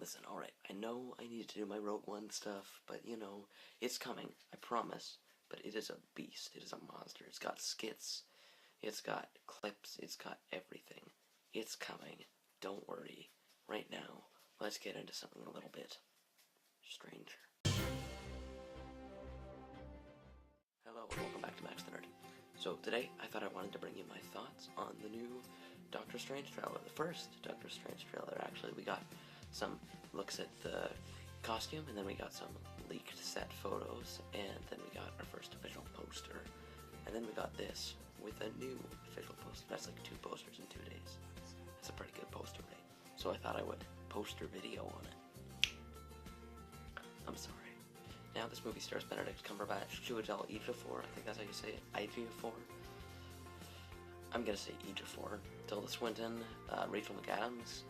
Listen, alright, I know I need to do my Rogue One stuff, but you know, it's coming, I promise. But it is a beast, it is a monster. It's got skits, it's got clips, it's got everything. It's coming, don't worry. Right now, let's get into something a little bit stranger. Hello, and welcome back to Max the Nerd. So today, I thought I wanted to bring you my thoughts on the new Doctor Strange trailer. The first Doctor Strange trailer, actually. We got some looks at the costume, and then we got some leaked set photos, and then we got our first official poster. And then we got this with a new official poster. That's like 2 posters in 2 days. That's a pretty good poster rate. So I thought I would poster video on it. I'm sorry. Now this movie stars Benedict Cumberbatch, Chiwetel Ejiofor, I think that's how you say it, Ejiofor. I'm gonna say Ejiofor, Tilda Swinton, Rachel McAdams,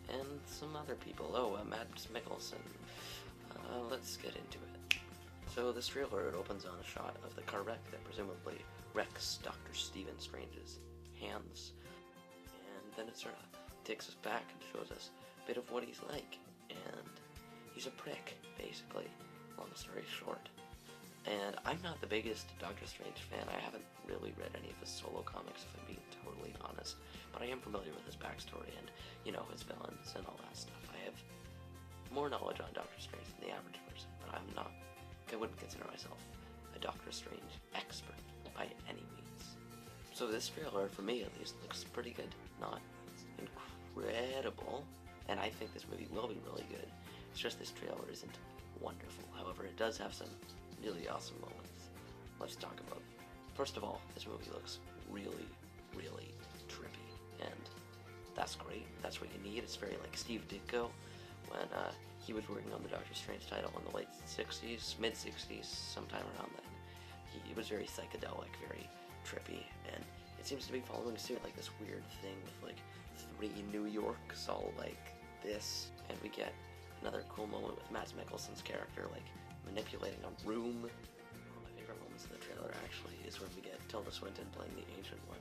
and some other people. Oh, Mads Mikkelsen. Let's get into it. So this trailer, it opens on a shot of the car wreck that presumably wrecks Dr. Stephen Strange's hands. And then it sort of takes us back and shows us a bit of what he's like. And he's a prick, basically. Long story short. And I'm not the biggest Doctor Strange fan. I haven't really read any of his solo comics, if I'm being totally honest. But I am familiar with his backstory and, you know, his villains and all that stuff. I have more knowledge on Doctor Strange than the average person, but I wouldn't consider myself a Doctor Strange expert by any means. So this trailer, for me at least, looks pretty good. Not incredible, and I think this movie will be really good. It's just this trailer isn't wonderful. However, it does have some really awesome moments. Let's talk about it. First of all, this movie looks really, really trippy, and that's great. That's what you need. It's very like Steve Ditko when he was working on the Doctor Strange title in the late 60s, mid-60s, sometime around then. He was very psychedelic, very trippy, and it seems to be following suit, like this weird thing with like 3 New Yorks all like this, and we get another cool moment with Mads Mikkelsen's character, like, manipulating a room. One of my favorite moments in the trailer, actually, is when we get Tilda Swinton playing the Ancient One,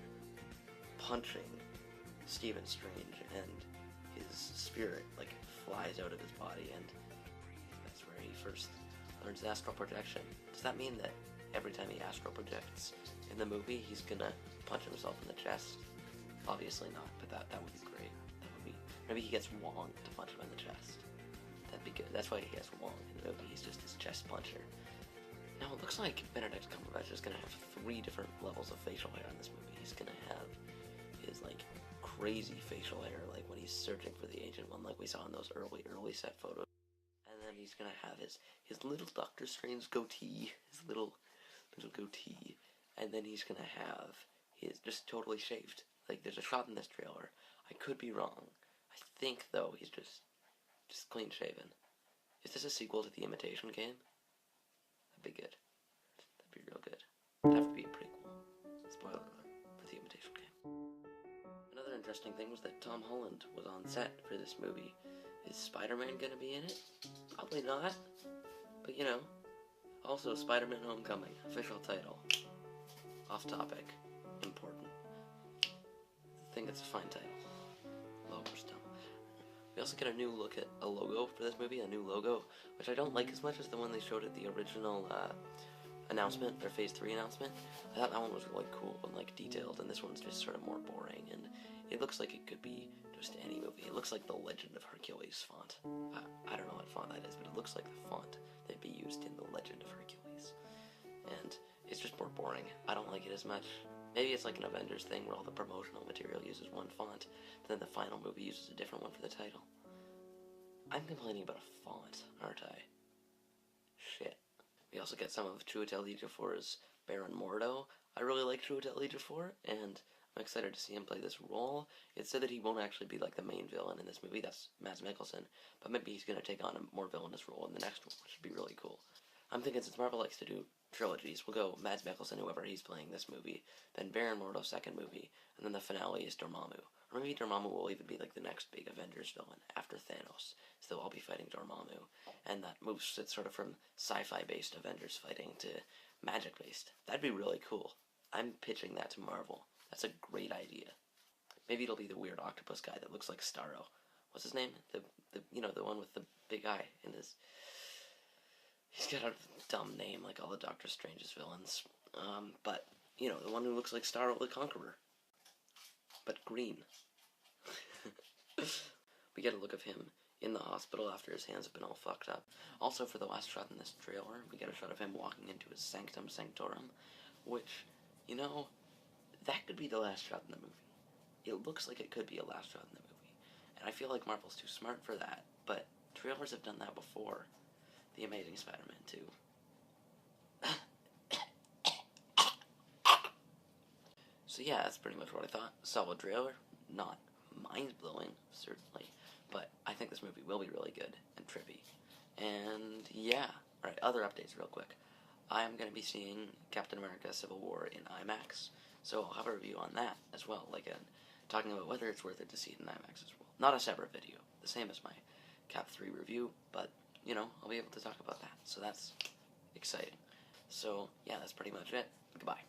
punching Stephen Strange, and his spirit, like, flies out of his body, and that's where he first learns astral projection. Does that mean that every time he astral projects in the movie, he's gonna punch himself in the chest? Obviously not, but that would be great. That would be... Maybe he gets Wong to punch him in the chest. That'd be good. That's why he has Wong in the movie. He's just his chest puncher. Now, it looks like Benedict Cumberbatch is going to have 3 different levels of facial hair in this movie. He's going to have his, like, crazy facial hair, like when he's searching for the Ancient One, like we saw in those early set photos. And then he's going to have his little Doctor Strange goatee, his little goatee. And then he's going to have his just totally shaved. Like, there's a shot in this trailer. I could be wrong. I think, though, he's just clean shaven. Is this a sequel to The Imitation Game? That'd be good. That'd be real good. It'd have to be a prequel. Spoiler alert for The Imitation Game. Another interesting thing was that Tom Holland was on set for this movie. Is Spider-Man gonna be in it? Probably not. But you know. Also, Spider-Man Homecoming. Official title. Off topic. Important. I think it's a fine title. Logo's dumb. We also get a new look at a logo for this movie, a new logo, which I don't like as much as the one they showed at the original announcement, their Phase 3 announcement. I thought that one was really cool and like detailed, and this one's just sort of more boring, and it looks like it could be just any movie. It looks like the Legend of Hercules font. I don't know what font that is, but it looks like the font that'd be used in the Legend of Hercules. And it's just more boring. I don't like it as much. Maybe it's like an Avengers thing where all the promotional material uses one font, but then the final movie uses a different one for the title. I'm complaining about a font, aren't I? Shit. We also get some of Chiwetel Ejiofor's Baron Mordo. I really like Chiwetel Ejiofor, and I'm excited to see him play this role. It's said that he won't actually be like the main villain in this movie, that's Mads Mikkelsen, but maybe he's going to take on a more villainous role in the next one, which would be really cool. I'm thinking since Marvel likes to do trilogies, we'll go Mads Mikkelsen, whoever he's playing this movie, then Baron Mordo, second movie, and then the finale is Dormammu. Or maybe Dormammu will even be like the next big Avengers villain after Thanos, so they'll all be fighting Dormammu, and that moves it sort of from sci-fi based Avengers fighting to magic based. That'd be really cool. I'm pitching that to Marvel. That's a great idea. Maybe it'll be the weird octopus guy that looks like Starro. what's his name? The one with the big eye in his. He's got a dumb name like all the Doctor Strange's villains. But the one who looks like Star the Conqueror, but green. We get a look of him in the hospital after his hands have been all fucked up. Also, for the last shot in this trailer, we get a shot of him walking into his sanctum sanctorum, which, that could be the last shot in the movie. It looks like it could be a last shot in the movie. And I feel like Marvel's too smart for that, but trailers have done that before. The Amazing Spider-Man 2. So yeah, that's pretty much what I thought. Solid trailer. Not mind-blowing, certainly. But I think this movie will be really good and trippy. And yeah. Alright, other updates real quick. I am going to be seeing Captain America Civil War in IMAX. So I'll have a review on that as well. Talking about whether it's worth it to see it in IMAX as well. Not a separate video. The same as my Cap 3 review. But, I'll be able to talk about that. So that's exciting. So, yeah, that's pretty much it. Goodbye.